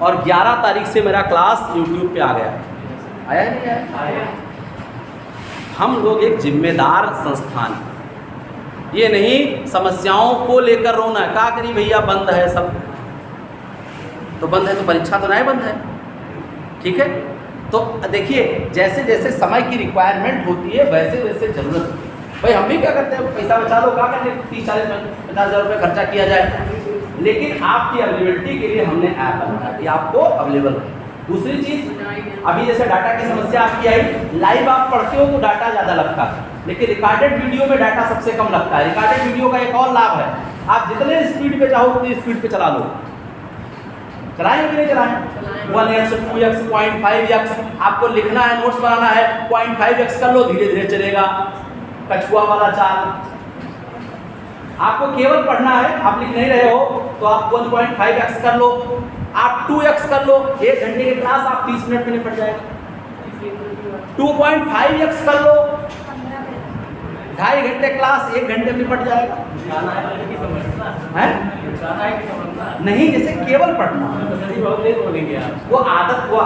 और 11 तारीख से मेरा क्लास यूट्यूब पे आ गया। आया नहीं आया? हम लोग एक जिम्मेदार संस्थान, ये नहीं समस्याओं को लेकर रोना है। क्या करी भैया, बंद है सब, तो बंद है तो परीक्षा तो नहीं बंद है। ठीक है, तो देखिए जैसे जैसे समय की रिक्वायरमेंट होती है वैसे वैसे जरूरत होती है। भाई हम भी क्या करते हैं, पैसा बचा लो, क्या करते हैं, 30-40-50 हज़ार रुपये खर्चा किया जाए। लेकिन आपकी अवेलेबिलिटी के लिए हमने ऐप बनाया कि आपको अवेलेबल है। दूसरी चीज़, अभी जैसे डाटा की समस्या आपकी आई, लाइव आप पढ़ते हो तो डाटा ज़्यादा लगता है, लेकिन रिकॉर्डेड वीडियो में डाटा सबसे कम लगता है। रिकॉर्डेड वीडियो का एक और लाभ है, आप जितने स्पीड पे चाहो उतनी स्पीड पे चला लो। चलाएं कि नहीं चलाएं? 1x, 2x, 0.5x, आपको लिखना है, नोट्स बनाना है, 0.5x कर लो, धीरे धीरे चलेगा। कछुआ वाला चाल, आपको केवल पढ़ना है, आप लिख नहीं रहे हो तो आप 1.5x कर लो, आप 2x कर लो, 1 घंटे की क्लास आप 30 मिनट में निपट जाएगा। 2.5x कर लो, 2.5 घंटे क्लास 1 घंटे में निपट जाएगा। है नहीं, जैसे केवल पढ़ना, वो आदत हुआ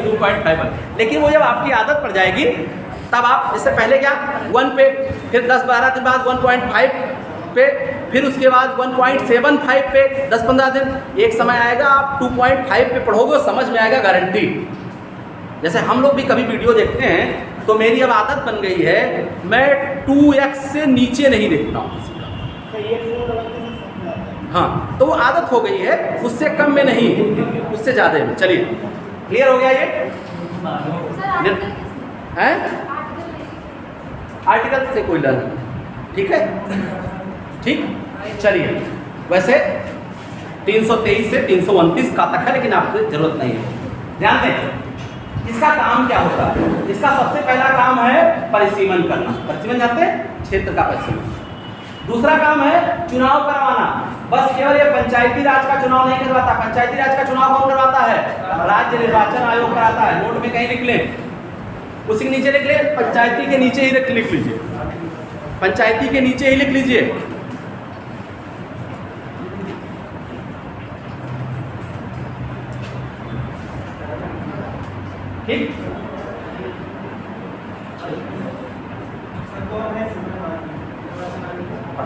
2.5, लेकिन वो जब आपकी आदत पड़ जाएगी तब आप, इससे पहले क्या 1 पे, फिर 10-12 दिन बाद 1.5 पे, फिर उसके बाद 1.75 पे 10-15 दिन, एक समय आएगा आप 2.5 पे पढ़ोगे, समझ में आएगा, गारंटी। जैसे हम लोग भी कभी वीडियो देखते हैं तो मेरी अब आदत बन गई है, मैं 2x से नीचे नहीं देखता हूँ किसी का। हाँ, तो वो आदत हो गई है, उससे कम में नहीं, उससे ज़्यादा में। चलिए क्लियर हो गया ये हैं? आर्टिकल से कोई लर्न, ठीक है, ठीक। चलिए, वैसे 323 से 329 का तक है, लेकिन आपको जरूरत नहीं है। ध्यान दें, इसका काम क्या होता है? इसका सबसे पहला काम है परिसीमन करना। परिसीमन जानते हैं, क्षेत्र का परिसीमन। दूसरा काम है चुनाव करवाना। बस केवल ये पंचायती राज का चुनाव नहीं करवाता। पंचायती राज का चुनाव कौन करवाता है? राज्य निर्वाचन आयोग कराता है। नोट में कहीं लिख लें, उसी के नीचे लिख लें, पंचायती के नीचे ही लिख लीजिए, पंचायती के नीचे ही लिख लीजिए।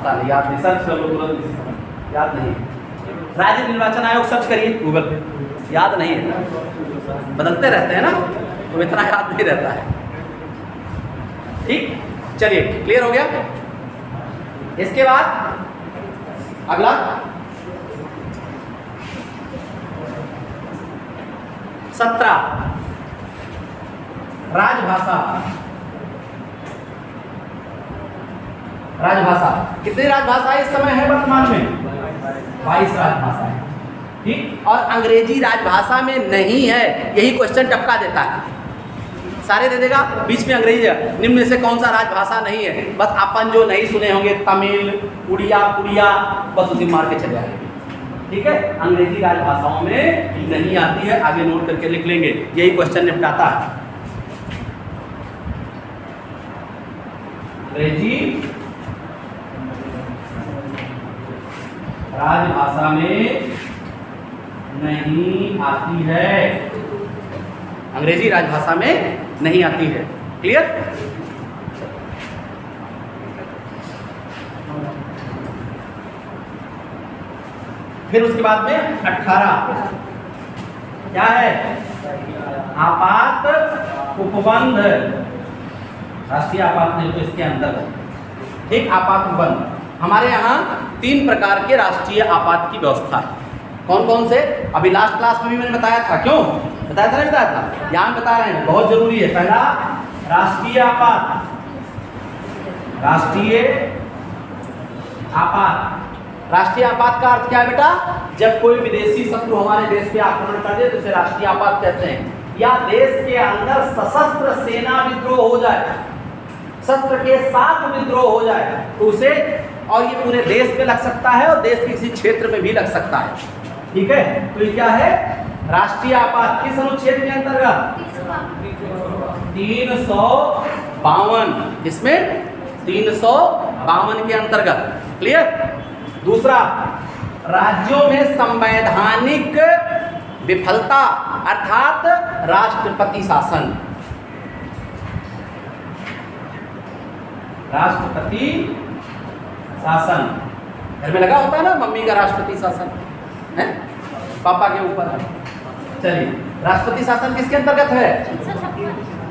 पता नहीं, याद नहीं, सर्च कर लो तुरंत, याद नहीं। राज्य निर्वाचन आयोग सर्च करिए गूगल पे, याद नहीं है, बदलते रहते हैं ना तो इतना याद नहीं रहता है। ठीक, चलिए क्लियर हो गया। इसके बाद अगला सत्रह, राजभाषा। राजभाषा कितनी राजभाषा इस समय है वर्तमान में? 22 राजभाषा है। ठीक, और अंग्रेजी राजभाषा में नहीं है, यही क्वेश्चन टपका देता है, सारे दे देगा, बीच में अंग्रेजी है। निम्न में से कौन सा राजभाषा नहीं है? बस अपन जो नहीं सुने होंगे तमिल, उड़िया, पुड़िया, बस उसी मार के चले आएंगे। ठीक है, अंग्रेजी राजभाषाओं में नहीं आती है, आगे नोट करके लिख लेंगे, यही क्वेश्चन निपटाता है। अंग्रेजी राजभाषा में नहीं आती है, अंग्रेजी राजभाषा में नहीं आती है। क्लियर? फिर उसके बाद में 18 क्या है? आपात उपबंध, राष्ट्रीय आपात नहीं तो इसके अंतर्गत। ठीक, आपात उपबंध हमारे यहाँ 3 प्रकार के राष्ट्रीय आपात की व्यवस्था है। कौन कौन से? अभी लास्ट क्लास में भी मैंने बताया था, क्यों बताया था? नहीं बताया था, यहाँ बता रहे हैं, बहुत जरूरी है। पहला राष्ट्रीय आपात, राष्ट्रीय आपात। राष्ट्रीय आपात का अर्थ क्या है बेटा? जब कोई विदेशी शत्रु हमारे देश पे आक्रमण कर दे तो उसे राष्ट्रीय आपात कहते हैं, या देश के अंदर सशस्त्र सेना विद्रोह हो जाए, शस्त्र के साथ विद्रोह हो जाए तो उसे, और ये पूरे देश में लग सकता है और देश के किसी क्षेत्र में भी लग सकता है। ठीक है, तो ये क्या है? राष्ट्रीय आपात। किस अनुच्छेद के अंतर्गत? 352, इसमें 352 के अंतर्गत। क्लियर? दूसरा, राज्यों में संवैधानिक विफलता अर्थात राष्ट्रपति शासन। राष्ट्रपति शासन घर में लगा होता है ना, मम्मी का राष्ट्रपति शासन है, पापा के ऊपर। चलिए, राष्ट्रपति शासन किसके अंतर्गत है?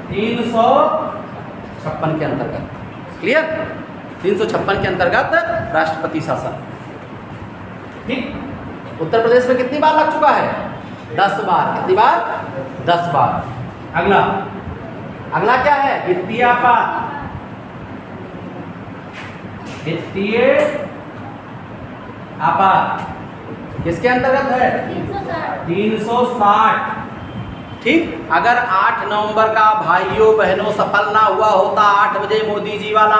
356 के अंतर्गत। क्लियर? 356 के अंतर्गत राष्ट्रपति शासन। ठीक, उत्तर प्रदेश में कितनी बार लग चुका है? 10 बार। कितनी बार? 10 बार। अगला, अगला क्या है? वित्तीय आपात। वित्तीय आपात किसके अंतर्गत है? 360। ठीक, अगर 8 नवंबर का भाइयों बहनों सफल ना हुआ होता 8 बजे मोदी जी वाला,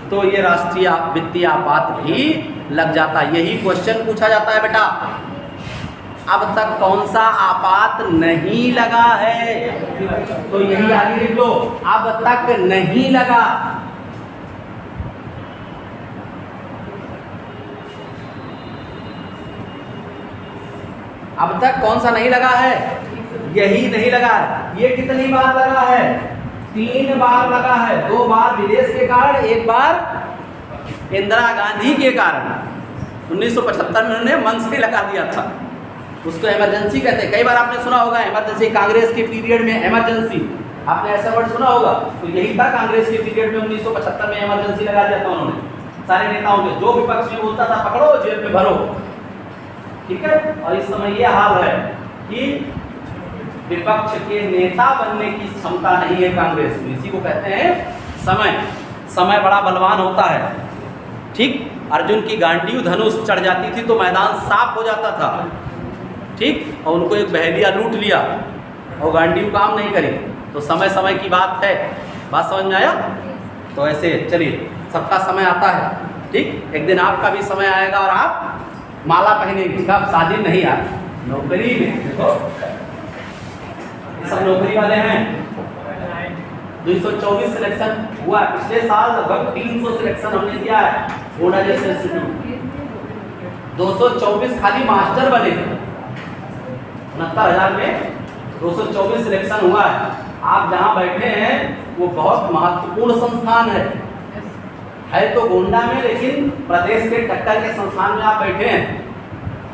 तो ये राष्ट्रीय वित्तीय आपात भी लग जाता। यही क्वेश्चन पूछा जाता है बेटा, अब तक कौन सा आपात नहीं लगा है? तो यही आगे लिख लो, अब तक नहीं लगा। अब तक कौन सा नहीं लगा है? यही नहीं लगा है। ये कितनी बार लगा है? 3 बार लगा है। 2 बार विदेश के कारण, 1 बार इंदिरा गांधी के कारण। 1975 में उन्होंने मन से लगा दिया था, उसको इमरजेंसी कहते हैं। कई बार आपने सुना होगा इमरजेंसी, कांग्रेस के पीरियड में इमरजेंसी, आपने ऐसा वर्ड सुना होगा, तो यही था कांग्रेस के पीरियड में 1975 में इमरजेंसी लगा दिया था उन्होंने सारे नेताओं के। जो विपक्ष में बोलता था पकड़ो जेल में भरो। ठीक है, और इस समय ये हाल है कि विपक्ष के नेता बनने की क्षमता नहीं है कांग्रेस में। इसी को कहते हैं समय। समय बड़ा बलवान होता है। ठीक, अर्जुन की गांडीव धनुष चढ़ जाती थी तो मैदान साफ हो जाता था। ठीक, और उनको एक बहेलिया लूट लिया और गांडीव काम नहीं करी, तो समय समय की बात है। बात समझ में आया? तो ऐसे चलिए, सबका समय आता है। ठीक, एक दिन आपका भी समय आएगा और आप माला पहनेंगे। कब? शादी नहीं आ, नौकरी में। देखो सब नौकरी वाले हैं। 224 सिलेक्शन हुआ पिछले साल, लगभग 300 सिलेक्शन हमने दिया है बोर्ड इंस्टीट्यूट। 224 खाली मास्टर बने, 69,000 में 224 सिलेक्शन हुआ है। आप जहां बैठे हैं वो बहुत महत्वपूर्ण संस्थान है। है तो गोंडा में, लेकिन प्रदेश के टक्कर के संस्थान में आप बैठे हैं,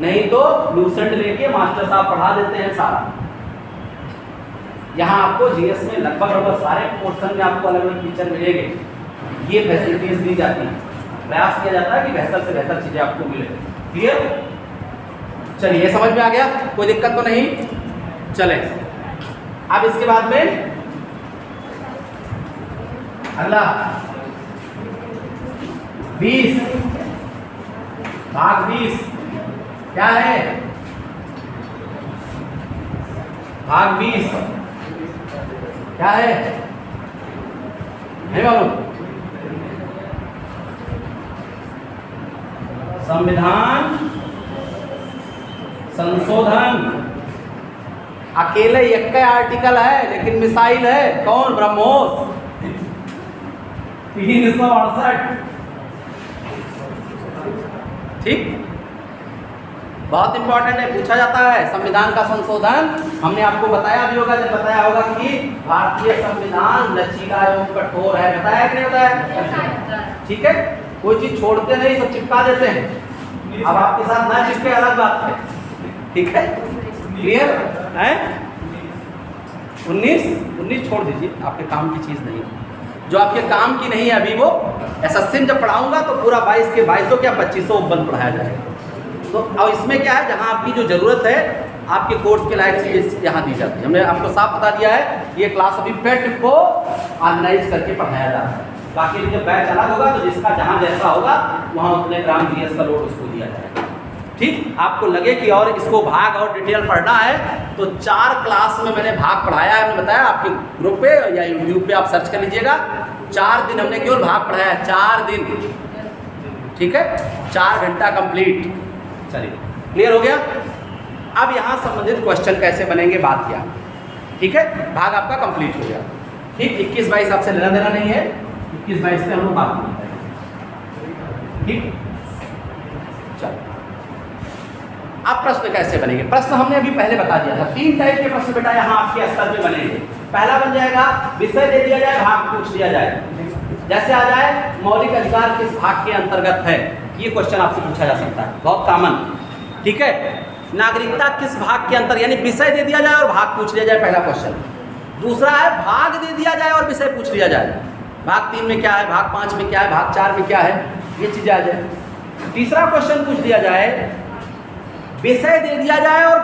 नहीं तो लूसेंट लेके मास्टर साहब पढ़ा देते हैं सारा। यहाँ आपको जीएस में लगभग सारे पोर्शन में आपको अलग अलग टीचर मिलेंगे, ये फैसिलिटीज दी जाती हैं, प्रयास किया जाता है कि बेहतर से बेहतर चीजें आपको मिले। क्लियर? चलिए, ये समझ में आ गया, कोई दिक्कत तो नहीं? चले अब इसके बाद में अगला 20 भाग 20 क्या है? भाग 20 क्या है? नहीं मालूम? संविधान संशोधन। अकेले एक आर्टिकल है, लेकिन मिसाइल है कौन? ब्रह्मोस 368। ठीक, बहुत इंपॉर्टेंट है, पूछा जाता है संविधान का संशोधन। हमने आपको बताया भी होगा, जब बताया होगा कि भारतीय संविधान लचीला एवं कठोर है, बताया कि नहीं बताया? ठीक है, कोई चीज छोड़ते नहीं, सब चिपका देते हैं। अब आपके साथ ना चिपके अलग बात है, ठीक है? क्लियर है? 19 छोड़ दीजिए, आपके काम की चीज नहीं, जो आपके काम की नहीं है अभी वो एसएससी में जब पढ़ाऊंगा तो पूरा 22 के 2200 क्या 2500 बंद पढ़ाया जाएगा। तो अब इसमें क्या है, जहाँ आपकी जो ज़रूरत है आपके कोर्स के लायक चीज़ें यहाँ दी जाती है। हमने आपको साफ बता दिया है, ये क्लास अभी पेट को ऑर्गेनाइज करके पढ़ाया जा रहा है। बाकी जब बैच अलग होगा तो जिसका जहाँ जैसा होगा वहाँ उतने ग्राम जीएस का लोड उसको दिया जाएगा। ठीक, आपको लगे कि और इसको भाग और डिटेल पढ़ना है तो 4 क्लास में मैंने भाग पढ़ाया है। हमने बताया आपके ग्रुप पे या यूट्यूब पे आप सर्च कर लीजिएगा, 4 दिन हमने केवल भाग पढ़ाया है, 4 दिन। ठीक है, 4 घंटा कंप्लीट। चलिए, क्लियर हो गया? अब यहाँ संबंधित क्वेश्चन कैसे बनेंगे बात किया। ठीक है, भाग आपका कंप्लीट हो गया। ठीक, 21-22 आपसे लेना देना नहीं है, 21-22 से हम लोग बात नहीं करेंगे। ठीक, चलो अब प्रश्न कैसे बनेंगे? प्रश्न हमने अभी पहले बता दिया था, 3 टाइप के प्रश्न बेटा यहाँ आपके स्तर पे बनेंगे। पहला बन जाएगा विषय दे दिया जाए, भाग पूछ दिया जाए। जैसे आ जाए मौलिक अधिकार किस भाग के अंतर्गत है, ये क्वेश्चन आपसे पूछा जा सकता है, बहुत कॉमन। ठीक है, नागरिकता किस भाग के अंतर, यानी विषय दे दिया जाए और भाग पूछ लिया जाए, पहला क्वेश्चन। दूसरा है भाग दे दिया जाए और विषय पूछ लिया जाए, भाग 3 में क्या है, भाग 5 में क्या है, भाग 4 में क्या है, ये चीजें आ जाए। तीसरा क्वेश्चन पूछ दिया जाए, विषय दे दिया जाए और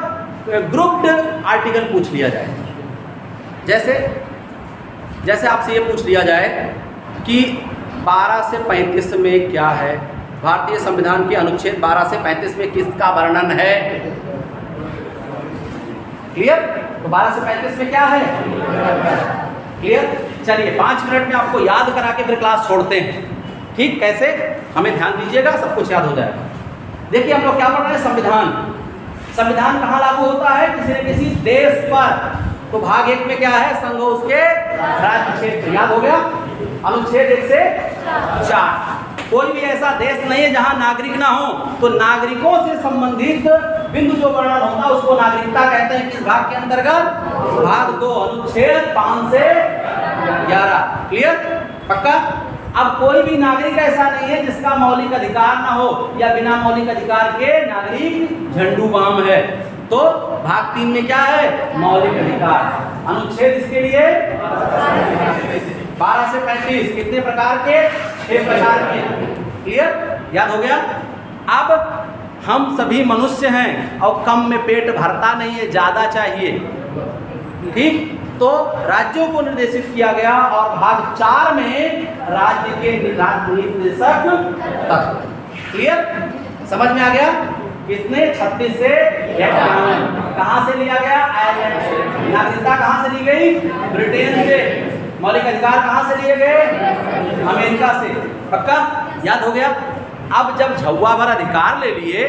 ग्रुप्ड आर्टिकल पूछ लिया जाए। जैसे आपसे ये पूछ लिया जाए कि 12 से 35 में क्या है, भारतीय संविधान के अनुच्छेद 12 से 35 में किसका वर्णन है? क्लियर? तो 12 से 35 में क्या है? क्लियर? चलिए 5 मिनट में आपको याद करा के फिर क्लास छोड़ते हैं। ठीक, कैसे? हमें ध्यान दीजिएगा, सब कुछ याद हो जाएगा। देखिए हम लोग क्या पढ़ रहे हैं, संविधान। संविधान कहाँ लागू होता है? किसी न किसी देश पर। तो भाग 1 में क्या है, संघ उसके राज्य क्षेत्र, याद हो गया? अनुच्छेद 1 से 4। कोई भी ऐसा देश नहीं है जहां नागरिक ना हो, तो नागरिकों से संबंधित बिंदु जो वर्णन होता है उसको नागरिकता कहते हैं। किस भाग के अंतर्गत? भाग 2 अनुच्छेद 5 से 11। क्लियर? पक्का? अब कोई भी नागरिक ऐसा नहीं है जिसका मौलिक अधिकार ना हो या बिना मौलिक अधिकार के नागरिक झंडूबाम है। तो भाग 3 में क्या है? मौलिक अधिकार। अनुच्छेद इसके लिए 12 से 35 कितने प्रकार के? 6 प्रकार के। क्लियर? याद हो गया? अब हम सभी मनुष्य हैं और कम में पेट भरता नहीं है, ज्यादा चाहिए। ठीक, तो राज्यों को निर्देशित किया गया और भाग 4 में राज्य के निर्देशक तत्व। क्लियर? समझ में आ गया? कितने? 36 से 51। कहाँ से लिया गया? आयरलैंड से। नागरिकता कहाँ से ली गई? ब्रिटेन से। मौलिक अधिकार कहाँ से लिए गए? अमेरिका से। पक्का? याद हो गया? अब जब झौवा भर अधिकार ले लिए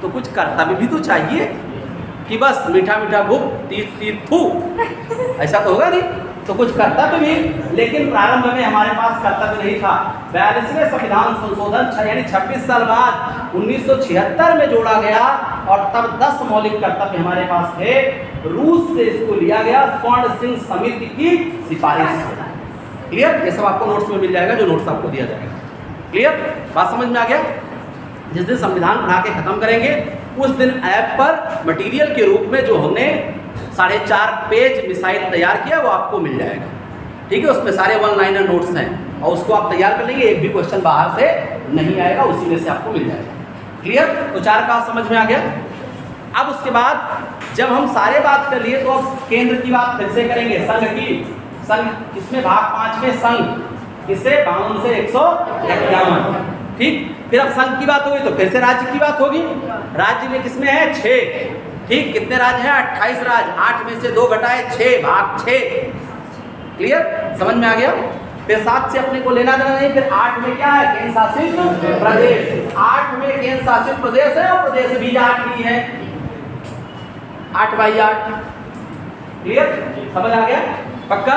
तो कुछ कर्तव्य भी तो चाहिए कि बस मीठा मीठा भूख तीत थू, ऐसा तो होगा नहीं। तो कुछ कर्तव्य भी, लेकिन प्रारंभ में हमारे पास कर्तव्य नहीं था। 42वें संविधान संशोधन यानी 26 साल बाद 1976 में जोड़ा गया और तब 10 मौलिक कर्तव्य हमारे पास थे। रूस से इसको लिया गया स्वर्ण सिंह समिति की सिफारिश से। क्लियर? ये सब आपको नोट्स में मिल जाएगा, जो नोट्स आपको दिया जाएगा। क्लियर? बात समझ में आ गया? जिस दिन संविधान पढ़ा के खत्म करेंगे उस दिन ऐप पर मटेरियल के रूप में जो हमने 4.5 पेज मिसाइल तैयार किया वो आपको मिल जाएगा। ठीक है, उसमें सारे 1 लाइनर नोट्स हैं और उसको आप तैयार कर लेंगे, एक भी क्वेश्चन बाहर से नहीं आएगा, उसी में से आपको मिल जाएगा। क्लियर? तो 4 का समझ में आ गया। अब उसके बाद जब हम सारे बात कर लिए तो अब केंद्र की बात फिर से करेंगे, संघ की। संघ किसमें? भाग 5 में संघ किससे? 52 से 151। ठीक, फिर अब संघ की बात होगी तो फिर से राज्य की बात होगी। राज्य में किसमें है? 6। ठीक, कितने राज्य हैं? 28 राज्य, 8 में से 2 घटाए 6, भाग 6। क्लियर? समझ में आ गया? फिर 7 से अपने को लेना देना नहीं। फिर 8 में क्या है? केंद्र शासित प्रदेश। 8 में केंद्र शासित प्रदेश है और प्रदेश भी 8 ही है, 8/8। क्लियर? समझ आ गया? पक्का?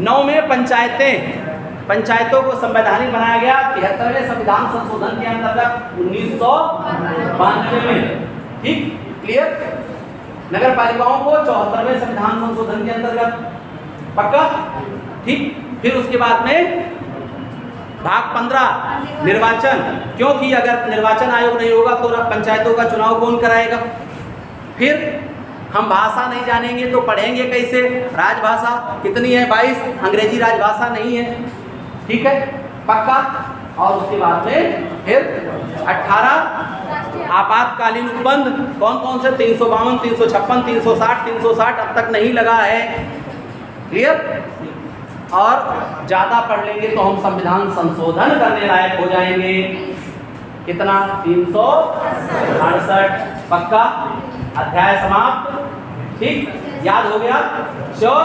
9 में पंचायतें। पंचायतों को संवैधानिक बनाया गया 73वें संविधान संशोधन के अंतर्गत 1992 में। ठीक, क्लियर? नगर पालिकाओं को 74वें संविधान संशोधन के अंतर्गत। पक्का? ठीक, फिर उसके बाद में भाग 15 निर्वाचन, क्योंकि अगर निर्वाचन आयोग नहीं होगा तो पंचायतों का चुनाव कौन कराएगा? फिर हम भाषा नहीं जानेंगे तो पढ़ेंगे कैसे? राजभाषा कितनी है? 22। अंग्रेजी राजभाषा नहीं है। ठीक है, पक्का? और उसके बाद में फिर 18 आपातकालीन उपबंध। कौन कौन से? 352, 356, 360, 360 अब तक नहीं लगा है। क्लियर? और ज़्यादा पढ़ लेंगे तो हम संविधान संशोधन करने लायक हो जाएंगे। कितना? 368। पक्का? अध्याय समाप्त। ठीक, याद हो गया? श्योर?